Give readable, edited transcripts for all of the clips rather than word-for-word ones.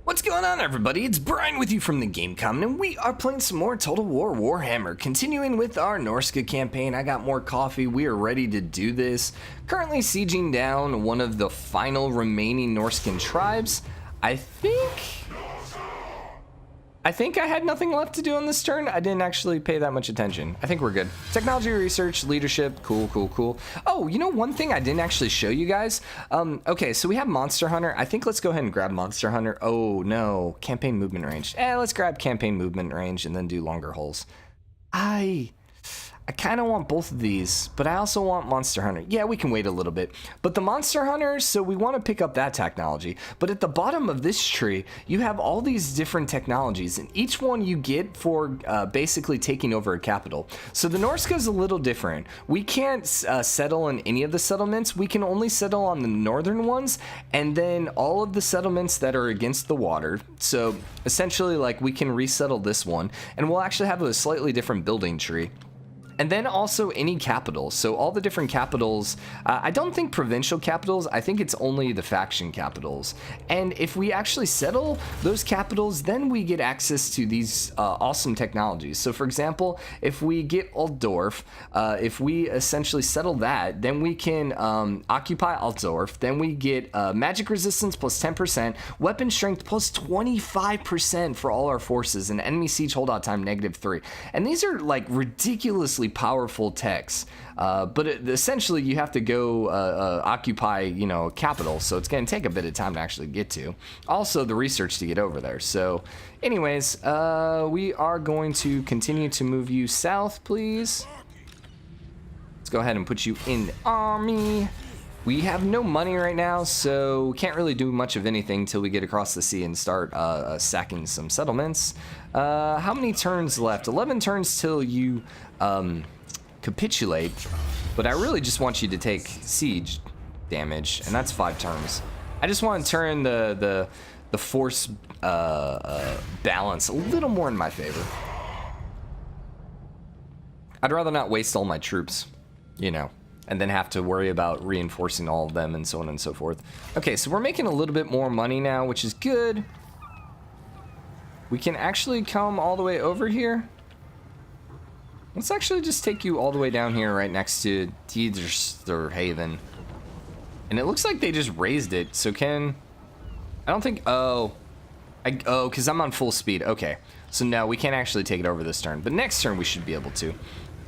What's going on, everybody? It's Brian with you from TheGameCommon, and we are playing some more Total War Warhammer, continuing with our Norsca campaign. I got more coffee. We are ready to do this. Currently sieging down one of the final remaining Norscan tribes. I think I had nothing left to do on this turn. I didn't actually pay that much attention. I think we're good. Technology research, leadership, cool. Oh, you know, one thing I didn't actually show you guys. Okay, so we have Monster Hunter. I think let's go ahead and grab Monster Hunter. Oh no, campaign movement range. Let's grab campaign movement range and then do longer holes. I kind of want both of these, but I also want Monster Hunter. Yeah, we can wait a little bit. But the Monster Hunter, so we want to pick up that technology. But at the bottom of this tree, you have all these different technologies, and each one you get for basically taking over a capital. So the Norsca is a little different. We can't settle in any of the settlements. We can only settle on the northern ones, and then all of the settlements that are against the water. So essentially, like, we can resettle this one, and we'll actually have a slightly different building tree. And then also any capitals. So all the different capitals, I don't think provincial capitals, I think it's only the faction capitals. And if we actually settle those capitals, then we get access to these awesome technologies. So for example, if we get Altdorf, if we essentially settle that, then we can occupy Altdorf, then we get magic resistance plus 10%, weapon strength plus 25% for all our forces, and enemy siege holdout time -3. And these are like ridiculously powerful techs, but essentially you have to go occupy, you know, capital, so it's going to take a bit of time to actually get to. Also the research to get over there. So anyways, we are going to continue to move you south, please. Let's go ahead and put you in the army. We have no money right now, so we can't really do much of anything till we get across the sea and start sacking some settlements. How many turns left? 11 turns till you capitulate, but I really just want you to take siege damage, and that's 5 turns. I just want to turn the force balance a little more in my favor. I'd rather not waste all my troops, you know, and then have to worry about reinforcing all of them and so on and so forth. Okay, so we're making a little bit more money now, which is good. We can actually come all the way over here. Let's actually just take you all the way down here right next to Haven. And it looks like they just raised it, so I don't think, because I'm on full speed. Okay, so no, we can't actually take it over this turn, but next turn we should be able to.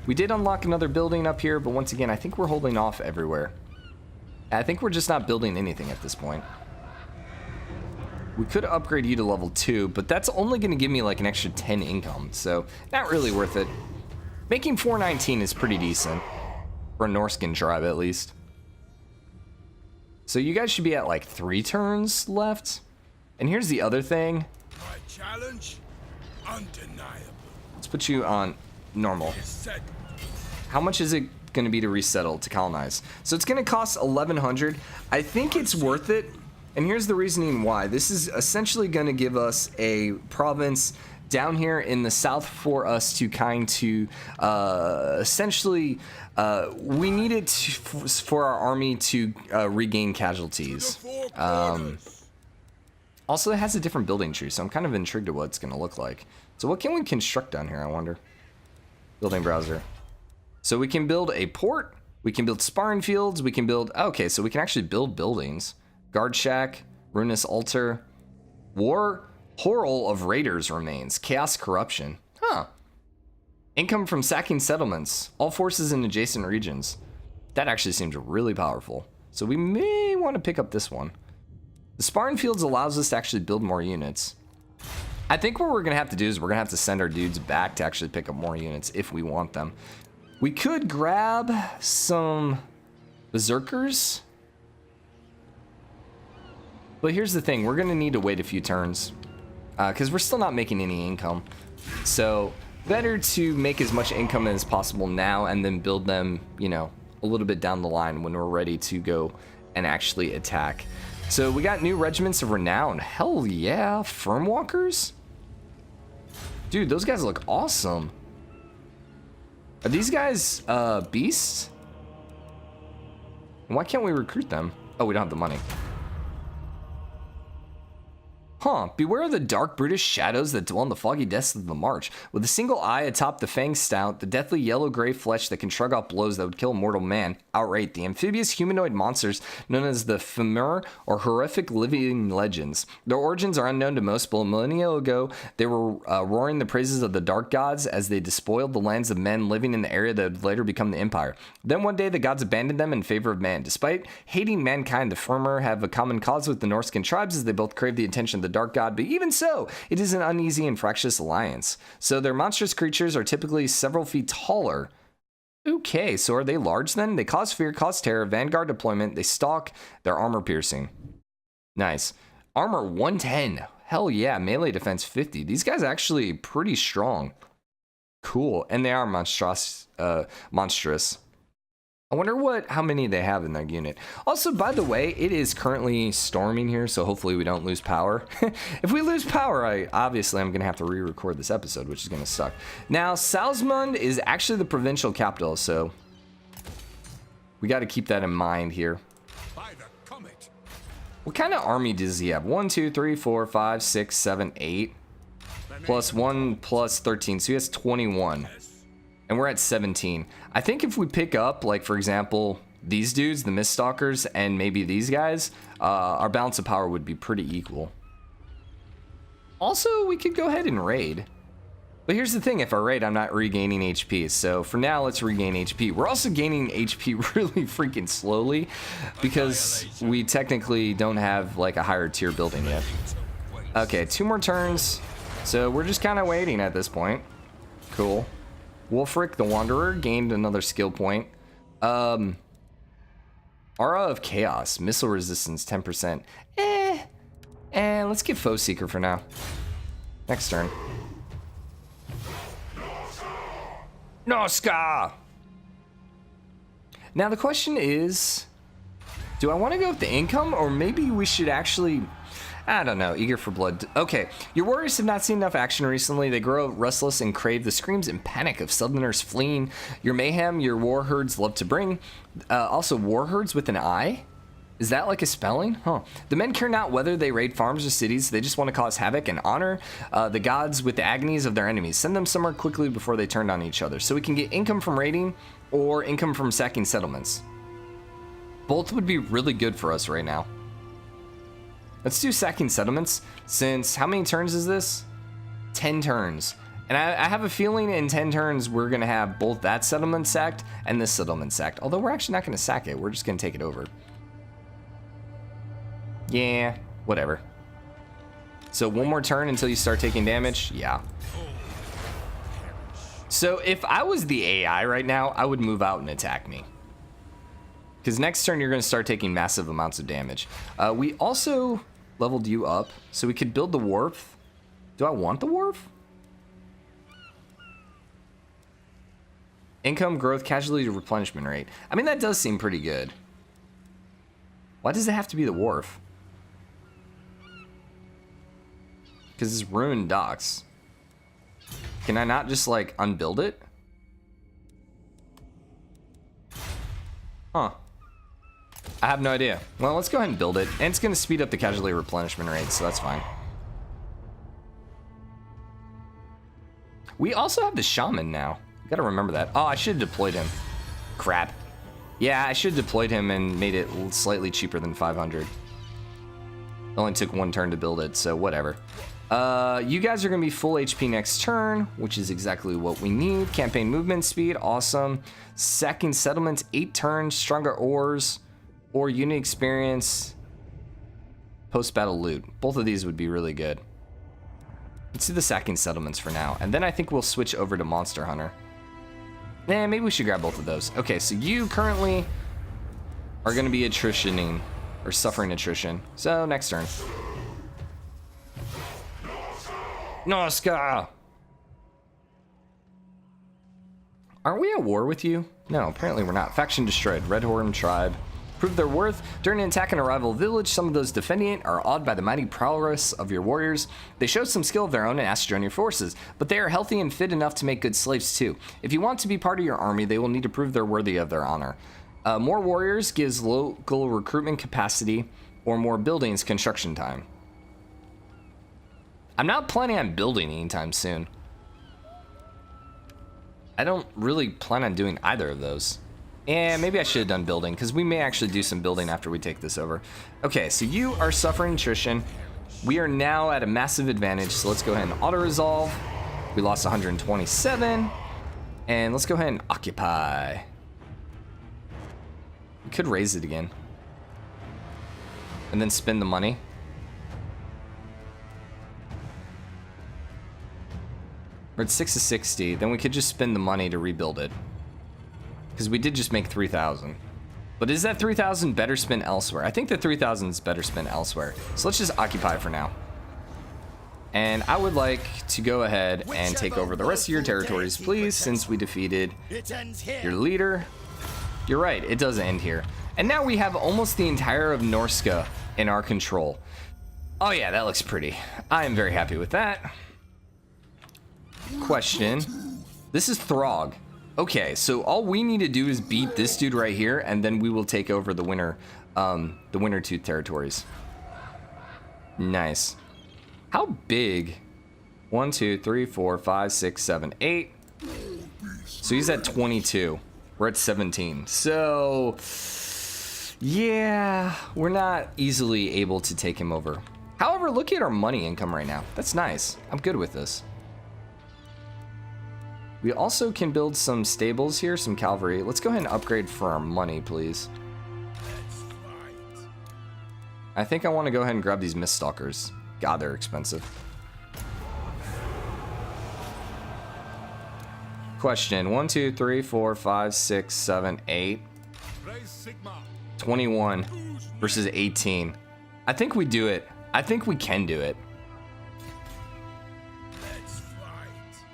We did unlock another building up here, but once again, I think we're holding off everywhere. I think we're just not building anything at this point. We could upgrade you to level 2, but that's only going to give me like an extra 10 income, so not really worth it. Making 419 is pretty decent, for a Norscan tribe at least. So you guys should be at like 3 turns left. And here's the other thing. My challenge, undeniable. Let's put you on normal. How much is it going to be to resettle, to colonize? So it's going to cost 1100. I think it's worth it. And here's the reasoning why. This is essentially going to give us a province down here in the south for us to kind to essentially we need it for our army to regain casualties. Also, it has a different building tree, so I'm kind of intrigued at what it's going to look like. So what can we construct down here, I wonder? Building browser. So we can build a port, we can build sparring fields, we can build, okay, so we can actually build buildings. Guard shack, ruinous altar, war horror of raiders remains, chaos corruption. Huh. Income from sacking settlements, all forces in adjacent regions. That actually seems really powerful. So we may want to pick up this one. The sparring fields allows us to actually build more units. I think what we're going to have to do is we're going to have to send our dudes back to actually pick up more units if we want them. We could grab some berserkers. But here's the thing, we're going to need to wait a few turns because we're still not making any income. So better to make as much income as possible now and then build them, you know, a little bit down the line when we're ready to go and actually attack. So we got new regiments of renown. Hell yeah, firmwalkers? Dude, those guys look awesome. Are these guys beasts? Why can't we recruit them? Oh, we don't have the money. Huh, beware of the dark, brutish shadows that dwell in the foggy depths of the march. With a single eye atop the fanged snout, the deathly yellow-gray flesh that can shrug off blows that would kill a mortal man outright, the amphibious humanoid monsters known as the Femur or horrific living legends. Their origins are unknown to most, but millennia ago, they were roaring the praises of the dark gods as they despoiled the lands of men living in the area that would later become the Empire. Then one day, the gods abandoned them in favor of man. Despite hating mankind, the Femur have a common cause with the Norscan tribes as they both crave the attention of the dark god, but even so, it is an uneasy and fractious alliance. So their monstrous creatures are typically several feet taller. Okay, so are they large then? They cause fear, cause terror, vanguard deployment, they stalk, they're armor piercing. Nice. Armor 110. Hell yeah, melee defense 50. These guys are actually pretty strong. Cool, and they are monstrous. I wonder how many they have in their unit. Also, by the way, it is currently storming here, so hopefully we don't lose power. If we lose power, obviously I'm gonna have to re-record this episode, which is gonna suck. Now, Salzmund is actually the provincial capital, so we got to keep that in mind here. What kind of army does he have? 1, 2, 3, 4, 5, 6, 7, 8. Plus 1 plus 13, so he has 21. And we're at 17. I think if we pick up, like, for example, these dudes, the Miststalkers, and maybe these guys, our balance of power would be pretty equal. Also, we could go ahead and raid. But here's the thing, if I raid, I'm not regaining HP. So for now, let's regain HP. We're also gaining HP really freaking slowly because we technically don't have, like, a higher tier building yet. Okay, 2 more turns. So we're just kind of waiting at this point. Cool. Wolfric the Wanderer gained another skill point. Aura of Chaos, missile resistance 10%. And let's get Foe Seeker for now. Next turn. Norsca! Now the question is, do I want to go with the income, or maybe we should actually... I don't know, eager for blood. Okay, your warriors have not seen enough action recently. They grow restless and crave the screams and panic of southerners fleeing. Your mayhem, your war herds love to bring. Also, war herds with an I? Is that like a spelling? Huh. The men care not whether they raid farms or cities. They just want to cause havoc and honor the gods with the agonies of their enemies. Send them somewhere quickly before they turn on each other. So we can get income from raiding or income from sacking settlements. Both would be really good for us right now. Let's do sacking settlements, since how many turns is this? 10 turns. And I have a feeling in 10 turns we're going to have both that settlement sacked and this settlement sacked. Although we're actually not going to sack it, we're just going to take it over. Yeah, whatever. So 1 more turn until you start taking damage? Yeah. So if I was the AI right now, I would move out and attack me. Because next turn you're going to start taking massive amounts of damage. We also leveled you up, so we could build the wharf. Do I want the wharf? Income, growth, casualty, replenishment rate. I mean, that does seem pretty good. Why does it have to be the wharf? Because it's ruined docks. Can I not just, like, unbuild it? Huh. I have no idea. Well, let's go ahead and build it. And it's going to speed up the casualty replenishment rate, so that's fine. We also have the shaman now. Got to remember that. Oh, I should have deployed him. Crap. Yeah, I should have deployed him and made it slightly cheaper than 500. It only took 1 turn to build it, so whatever. You guys are going to be full HP next turn, which is exactly what we need. Campaign movement speed, awesome. Sacking settlements, 8 turns, stronger ores, or unit experience, post-battle loot. Both of these would be really good. Let's do the sacking settlements for now, and then I think we'll switch over to Monster Hunter. Maybe we should grab both of those. Okay, so you currently are going to be attritioning, or suffering attrition. So, next turn. Norsca! Aren't we at war with you? No, apparently we're not. Faction destroyed. Red Horn tribe. Prove their worth. During an attack on a rival village, some of those defending it are awed by the mighty prowess of your warriors. They show some skill of their own and ask to join your forces, but they are healthy and fit enough to make good slaves too. If you want to be part of your army, they will need to prove they're worthy of their honor. More warriors gives local recruitment capacity or more buildings construction time. I'm not planning on building anytime soon. I don't really plan on doing either of those. And maybe I should have done building, because we may actually do some building after we take this over. Okay, so you are suffering attrition. We are now at a massive advantage, so let's go ahead and auto-resolve. We lost 127. And let's go ahead and occupy. We could raise it again. And then spend the money. We're at 6 of 60. Then we could just spend the money to rebuild it. Because we did just make 3,000. But is that 3,000 better spent elsewhere? I think the 3,000 is better spent elsewhere. So let's just occupy for now. And I would like to go ahead and take over the rest of your territories, please, since we defeated your leader. You're right, it does end here. And now we have almost the entire of Norsca in our control. Oh yeah, that looks pretty. I am very happy with that. Question. This is Throgg. Okay, so all we need to do is beat this dude right here, and then we will take over the winter tooth territories. Nice. How big? 1, 2, 3, 4, 5, 6, 7, 8. So he's at 22. We're at 17. So yeah, we're not easily able to take him over. However, look at our money income right now. That's nice. I'm good with this. We also can build some stables here, some cavalry. Let's go ahead and upgrade for our money, please. I think I want to go ahead and grab these Miststalkers. God, they're expensive. Question. 1, 2, 3, 4, 5, 6, 7, 8. 21 versus 18. I think we do it. I think we can do it.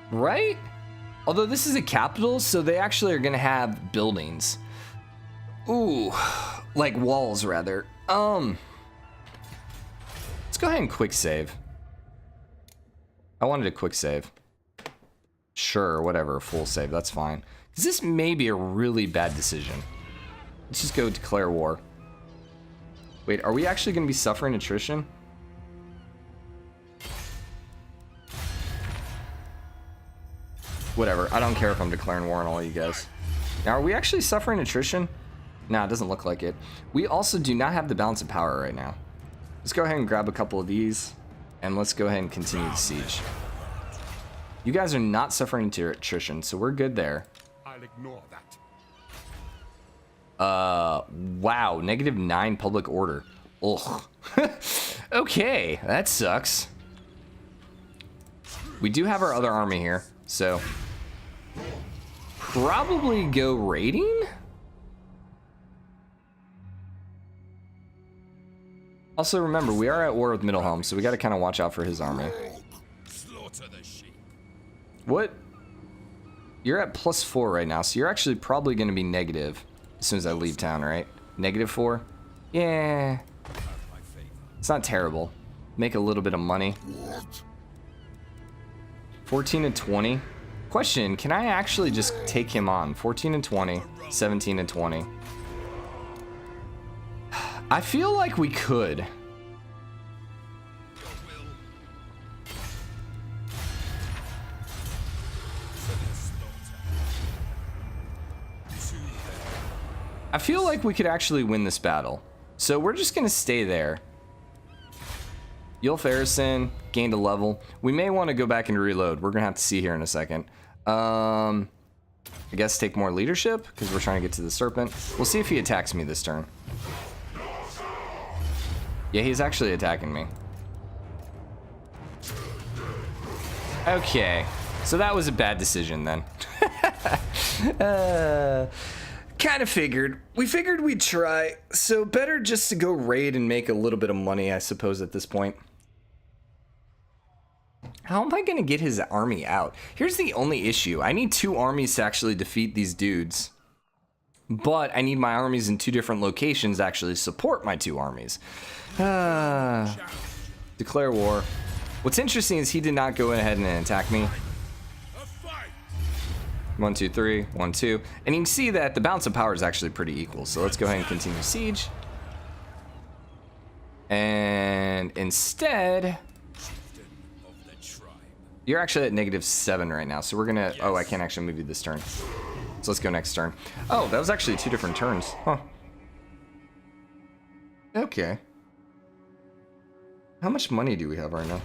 Right? Although this is a capital, so they actually are gonna have buildings. Ooh, like walls rather. Let's go ahead and quick save. I wanted a quick save. Sure, whatever, full save, that's fine. Because this may be a really bad decision. Let's just go declare war. Wait, are we actually gonna be suffering attrition? Whatever, I don't care if I'm declaring war on all you guys. Now, are we actually suffering attrition? Nah, it doesn't look like it. We also do not have the balance of power right now. Let's go ahead and grab a couple of these, and let's go ahead and continue the siege. You guys are not suffering attrition, so we're good there. I'll ignore that. Wow, -9 public order. Ugh. Okay, that sucks. We do have our other army here, so probably go raiding? Also, remember, we are at war with Middlehelm, so we got to kind of watch out for his army. What? You're at +4 right now, so you're actually probably going to be negative as soon as I leave town, right? -4? Yeah. It's not terrible. Make a little bit of money. 14 and 20. Question, can I actually just take him on? 14 and 20, 17 and 20. I feel like we could. I feel like we could actually win this battle. So we're just gonna stay there. Yulfarison gained a level. We may want to go back and reload. We're gonna have to see here in a second. I guess take more leadership because we're trying to get to the serpent. We'll see if he attacks me this turn. Yeah, he's actually attacking me. Okay, so that was a bad decision then. Kind of figured. We figured we'd try, so better just to go raid and make a little bit of money, I suppose, at this point. How am I going to get his army out? Here's the only issue. I need 2 armies to actually defeat these dudes. But I need my armies in 2 different locations to actually support my 2 armies. Declare war. What's interesting is he did not go ahead and attack me. 1, 2, 3, 1, 2. And you can see that the balance of power is actually pretty equal. So let's go ahead and continue siege. And instead, You're actually at -7 right now, so we're gonna... Oh, I can't actually move you this turn. So let's go next turn. Oh, that was actually 2 different turns. Huh. Okay. How much money do we have right now?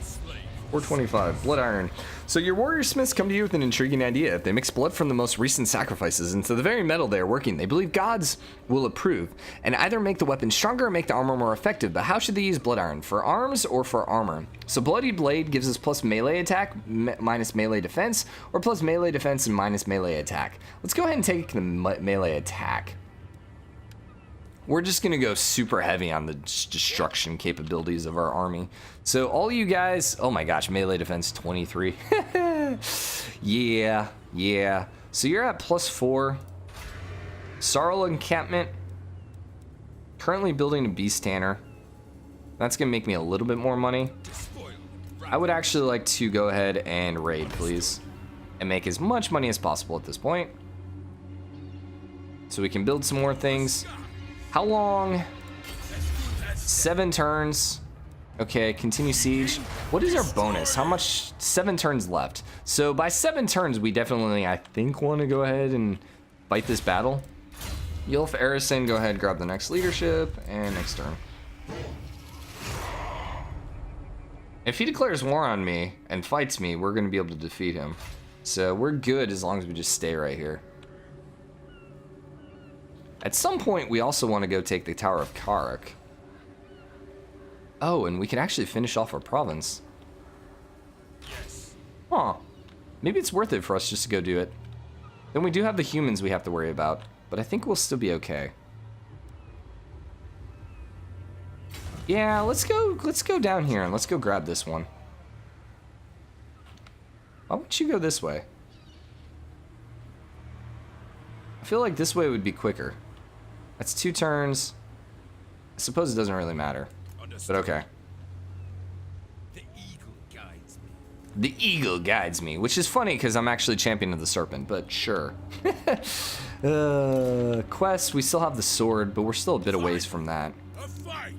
425. Blood iron. So your warrior smiths come to you with an intriguing idea. They mix blood from the most recent sacrifices into the very metal they are working. They believe gods will approve and either make the weapon stronger or make the armor more effective. But how should they use blood iron? For arms or for armor? So bloody blade gives us plus melee attack, minus melee defense, or plus melee defense and minus melee attack. Let's go ahead and take the melee attack. We're just gonna go super heavy on the destruction capabilities of our army. So all you guys, oh my gosh, melee defense 23. yeah. So you're at +4. Sarl encampment. Currently building a beast tanner. That's gonna make me a little bit more money. I would actually like to go ahead and raid, please, and make as much money as possible at this point, so we can build some more things. How long? 7 turns. Okay, continue siege. What is our bonus? How much? 7 turns left. So by 7 turns, we definitely, I think, want to go ahead and fight this battle. Yulf Erison, go ahead and grab the next leadership, and next turn. If he declares war on me and fights me, we're going to be able to defeat him. So we're good as long as we just stay right here. At some point, we also want to go take the Tower of Karuk. Oh, and we can actually finish off our province. Huh. Maybe it's worth it for us just to go do it. Then we do have the humans we have to worry about, but I think we'll still be okay. Yeah, let's go down here and let's go grab this one. Why don't you go this way? I feel like this way would be quicker. That's 2 turns. I suppose it doesn't really matter, but okay. The eagle guides me. The eagle guides me, which is funny because I'm actually champion of the serpent, but sure. Quest, we still have the sword, but we're still a bit of ways from that. A fight.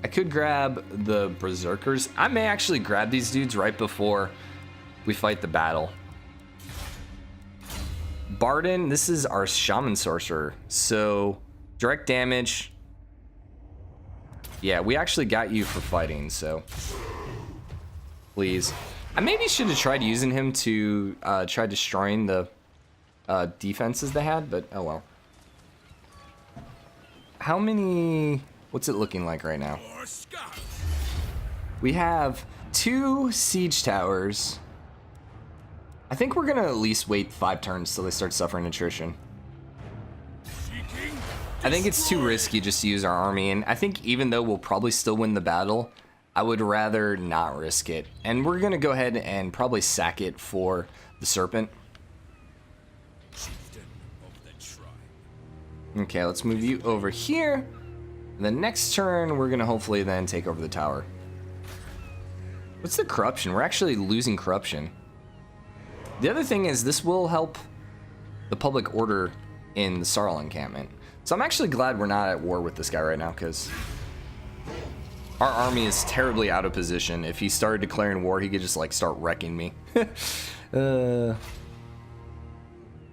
I could grab the berserkers. I may actually grab these dudes right before we fight the battle. Barden, this is our shaman sorcerer. So, direct damage. Yeah, we actually got you for fighting, so. Please. I maybe should have tried using him to try destroying the defenses they had, but oh well. How many... What's it looking like right now? We have 2 siege towers. I think we're gonna at least wait 5 turns till they start suffering attrition. I think it's too risky just to use our army, and I think even though we'll probably still win the battle, I would rather not risk it. And we're gonna go ahead and probably sack it for the serpent. Okay, let's move you over here. The next turn, we're gonna hopefully then take over the tower. What's the corruption? We're actually losing corruption. The other thing is this will help the public order in the Sarl encampment. So I'm actually glad we're not at war with this guy right now, because our army is terribly out of position. If he started declaring war, he could just like start wrecking me.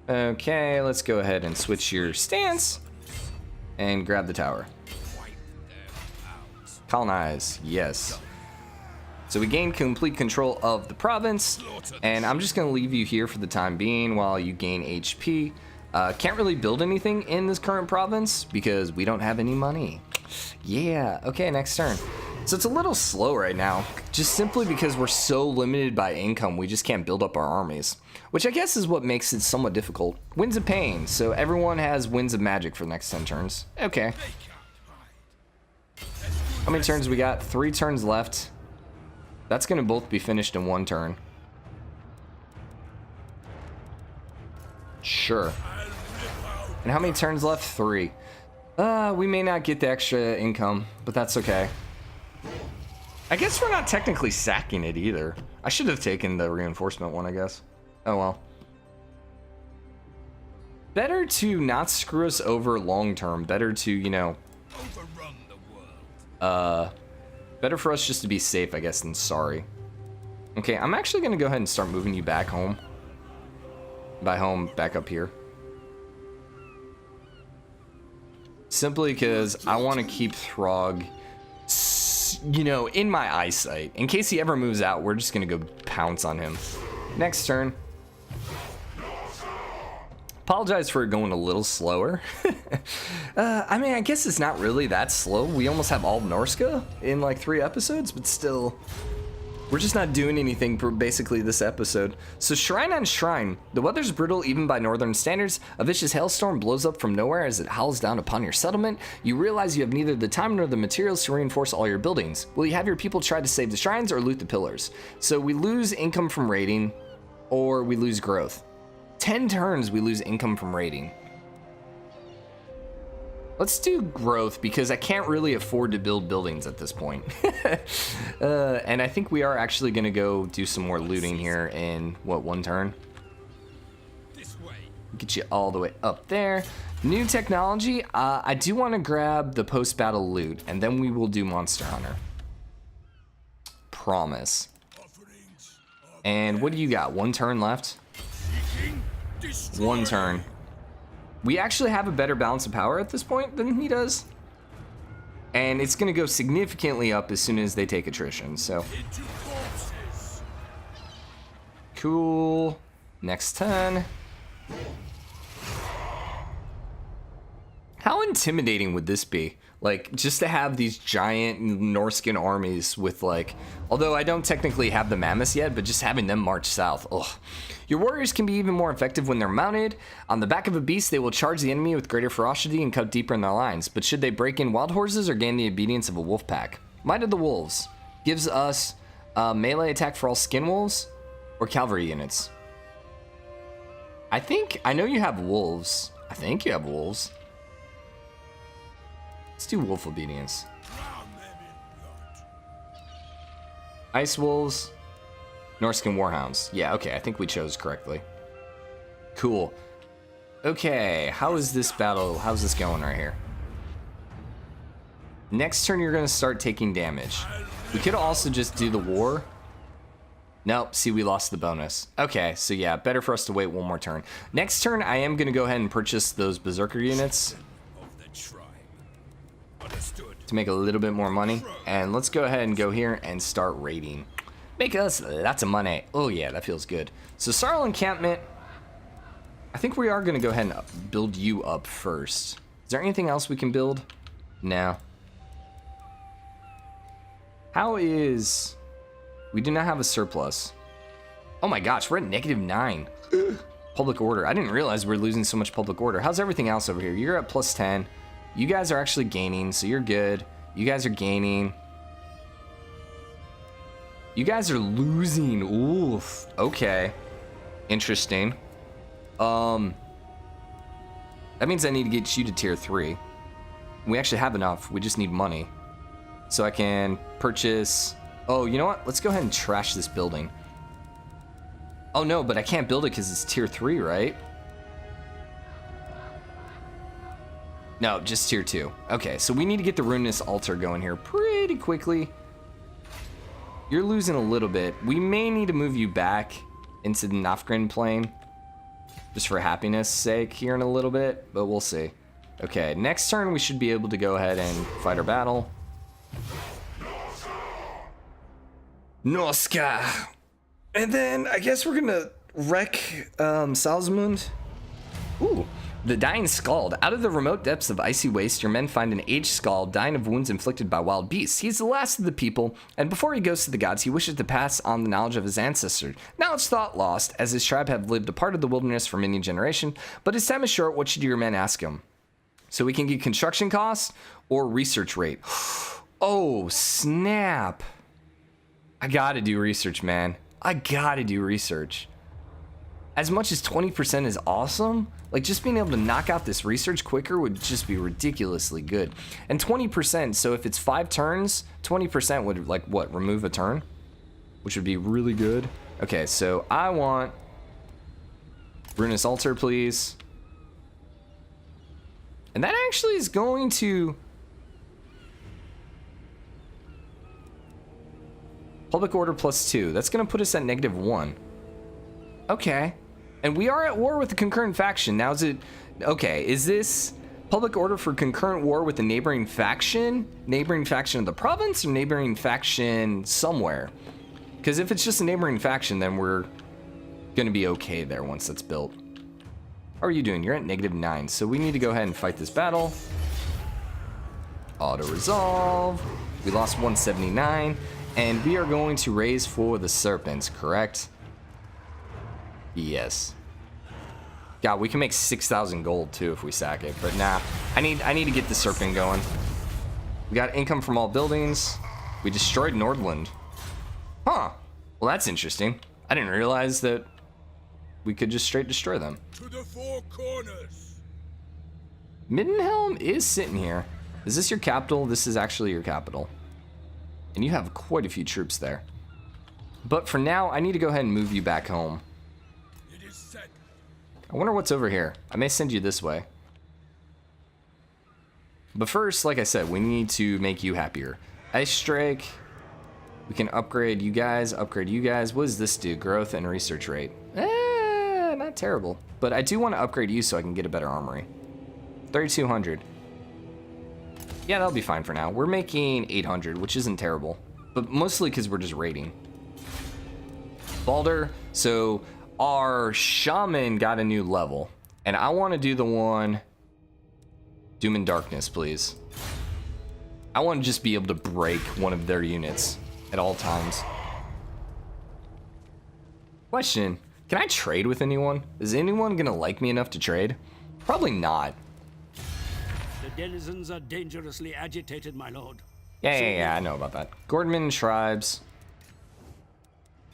Okay, let's go ahead and switch your stance and grab the tower. Colonize, yes. So we gain complete control of the province, and I'm just going to leave you here for the time being while you gain HP. Can't really build anything in this current province because we don't have any money. Yeah, okay, next turn. So it's a little slow right now, just simply because we're so limited by income, we just can't build up our armies, which I guess is what makes it somewhat difficult. Winds of Pain, so everyone has Winds of Magic for the next 10 turns. Okay. How many turns we got? 3 turns left. That's going to both be finished in 1 turn. Sure. And how many turns left? 3. We may not get the extra income, but that's okay. I guess we're not technically sacking it either. I should have taken the reinforcement one, I guess. Oh well. Better to not screw us over long term. Better to, you know... Better for us just to be safe, I guess, than sorry. Okay, I'm actually going to go ahead and start moving you back home. By home, back up here. Simply because I want to keep Throgg, you know, in my eyesight. In case he ever moves out, we're just going to go pounce on him. Next turn. Apologize for it going a little slower. I mean, I guess it's not really that slow. We almost have all of Norsca in like 3 episodes, but still, we're just not doing anything for basically this episode. So Shrine on Shrine. The weather's brutal even by northern standards. A vicious hailstorm blows up from nowhere as it howls down upon your settlement. You realize you have neither the time nor the materials to reinforce all your buildings. Will you have your people try to save the shrines or loot the pillars? So we lose income from raiding, or we lose growth. 10 turns we lose income from raiding. Let's do growth because I can't really afford to build buildings at this point. And I think we are actually going to go do some more looting here in, what, 1 turn? This way. Get you all the way up there. New technology. I do want to grab the post-battle loot, and then we will do Monster Hunter. Promise. And what do you got? 1 turn left? 1 turn. We actually have a better balance of power at this point than he does. And it's going to go significantly up as soon as they take attrition, so. Cool. Next turn. How intimidating would this be? Like, just to have these giant Norscan armies with, like, although I don't technically have the mammoths yet, but just having them march south. Ugh. Your warriors can be even more effective when they're mounted. On the back of a beast, they will charge the enemy with greater ferocity and cut deeper in their lines. But should they break in wild horses or gain the obedience of a wolf pack? Might of the Wolves gives us melee attack for all skin wolves or cavalry units. I know you have wolves. I think you have wolves. Let's do wolf obedience. Ice wolves, Norscan warhounds. Yeah, okay, I think we chose correctly. Cool. Okay, how is this battle? How's this going right here? Next turn, you're gonna start taking damage. We could also just do the war. Nope, see, we lost the bonus. Okay, so yeah, better for us to wait 1 more turn. Next turn, I am gonna go ahead and purchase those berserker units to make a little bit more money. And let's go ahead and go here and start raiding. Make us lots of money. Oh yeah, that feels good. So Sarl encampment. I think we are going to go ahead and build you up first. Is there anything else we can build? No. How is... We do not have a surplus. Oh my gosh, we're at -9. Public order. I didn't realize we're losing so much public order. How's everything else over here? You're at +10. You guys are actually gaining, so you're good. You guys are gaining. You guys are losing. Oof. Okay. Interesting. That means I need to get you to tier 3. We actually have enough. We just need money. So I can purchase... Oh, you know what? Let's go ahead and trash this building. Oh no, but I can't build it because it's tier 3, right? No, just tier 2. Okay, so we need to get the ruinous altar going here pretty quickly. You're losing a little bit. We may need to move you back into the Nafgrin plane, just for happiness sake here in a little bit, but we'll see. Okay, next turn we should be able to go ahead and fight our battle. Norsca! And then I guess we're gonna wreck Salzmund. Ooh. The dying Scald. Out of the remote depths of icy waste, your men find an aged Scald dying of wounds inflicted by wild beasts. He's the last of the people, and before he goes to the gods, he wishes to pass on the knowledge of his ancestors. Now it's thought lost, as his tribe have lived a part of the wilderness for many generations, but his time is short. What should your men ask him? So we can get construction costs or research rate. Oh, snap. I gotta do research, man. I gotta do research. As much as 20% is awesome, like just being able to knock out this research quicker would just be ridiculously good. And 20%, so if it's 5 turns, 20% would like what, remove a turn? Which would be really good. Okay, so I want Ruinous Altar, please. And that actually is going to... Public order +2. That's going to put us at -1. Okay. And we are at war with the concurrent faction. Now is it... Okay, is this public order for concurrent war with the neighboring faction? Neighboring faction of the province or neighboring faction somewhere? Because if it's just a neighboring faction, then we're going to be okay there once that's built. How are you doing? You're at -9. So we need to go ahead and fight this battle. Auto-resolve. We lost 179. And we are going to raise for the serpents, correct? Yes. God, we can make 6,000 gold too if we sack it, but nah. I need to get the serpent going. We got income from all buildings. We destroyed Nordland. Huh. Well, that's interesting. I didn't realize that we could just straight destroy them. To the four corners. Middenhelm is sitting here. Is this your capital? This is actually your capital. And you have quite a few troops there. But for now, I need to go ahead and move you back home. It is set. I wonder what's over here. I may send you this way. But first, like I said, we need to make you happier. Ice Strike. We can upgrade you guys, upgrade you guys. What does this do? Growth and research rate. Not terrible. But I do want to upgrade you so I can get a better armory. 3,200. Yeah, that'll be fine for now. We're making 800, which isn't terrible. But mostly because we're just raiding. Balder. So our shaman got a new level. And I want to do the one... Doom and Darkness, please. I want to just be able to break one of their units at all times. Question. Can I trade with anyone? Is anyone going to like me enough to trade? Probably not. The denizens are dangerously agitated, my lord. Yeah, I know about that. Gordman tribes.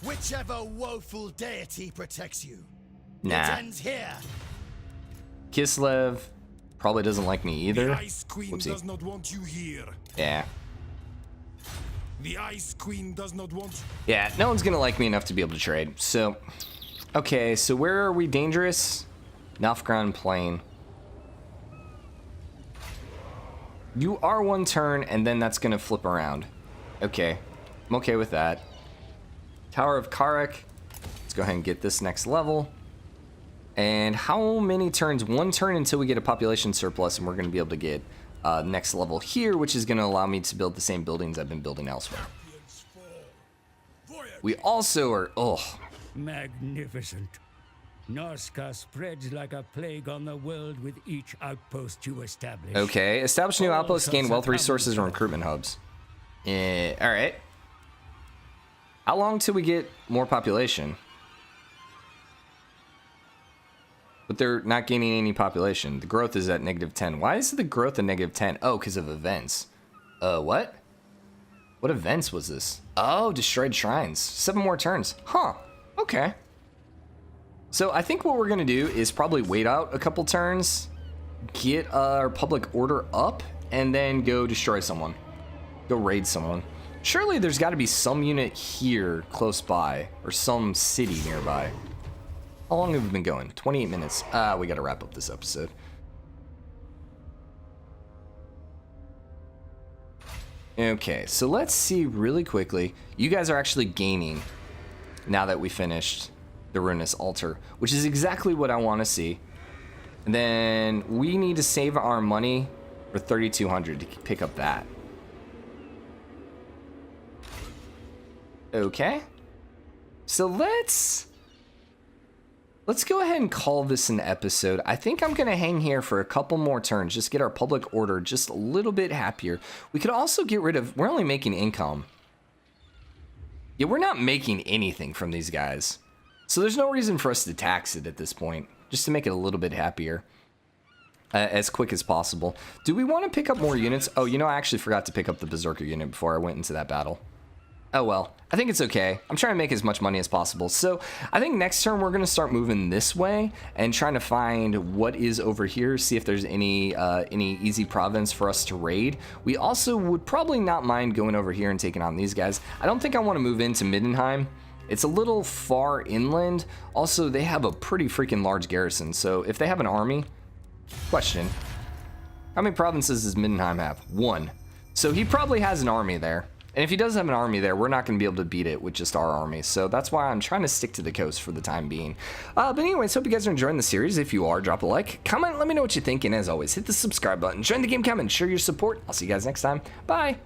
Whichever woeful deity protects you. Nah. It ends here. Kislev probably doesn't like me either. The Ice Queen Whoopsie. does not want you here. Yeah. The Ice Queen does not want... Yeah, no one's gonna like me enough to be able to trade. So, okay, so where are we dangerous? Nalfgran Plain. You are one turn, and then that's gonna flip around. Okay, I'm okay with that. Tower of Karek. Let's go ahead and get this next level. And how many turns? One turn until we get a population surplus, and we're gonna be able to get next level here, which is gonna allow me to build the same buildings I've been building elsewhere. We also are, Magnificent. Norsca spreads like a plague on the world with each outpost you establish. Okay, establish new All outposts, sorts gain of wealth resources, and common recruitment hubs. Alright. How long till we get more population? But they're not gaining any population. The growth is at -10. Why is the growth at -10? Oh, because of events. What? What events was this? Oh, destroyed shrines. 7 more turns. Huh. Okay. So I think what we're going to do is probably wait out a couple turns, get our public order up, and then go destroy someone. Go raid someone. Surely there's got to be some unit here close by, or some city nearby. How long have we been going? 28 minutes. We got to wrap up this episode. Okay, so let's see really quickly. You guys are actually gaining now that we finished the ruinous altar, which is exactly what I want to see. And then we need to save our money for 3,200 to pick up that. Okay. So let's go ahead and call this an episode. I think I'm going to hang here for a couple more turns, just get our public order just a little bit happier. We could also get rid of, we're only making income. Yeah, we're not making anything from these guys. So there's no reason for us to tax it at this point, just to make it a little bit happier. As quick as possible. Do we want to pick up more units? Oh, you know, I actually forgot to pick up the Berserker unit before I went into that battle. Oh well, I think it's okay. I'm trying to make as much money as possible. So I think next turn we're going to start moving this way and trying to find what is over here, see if there's any easy province for us to raid. We also would probably not mind going over here and taking on these guys. I don't think I want to move into Middenheim. It's a little far inland. Also, they have a pretty freaking large garrison. So if they have an army, question, how many provinces does Middenheim have? 1. So he probably has an army there. And if he does have an army there, we're not going to be able to beat it with just our army. So that's why I'm trying to stick to the coast for the time being. But anyways, hope you guys are enjoying the series. If you are, drop a like, comment, let me know what you think. And as always, hit the subscribe button, join the game comment, share your support. I'll see you guys next time. Bye.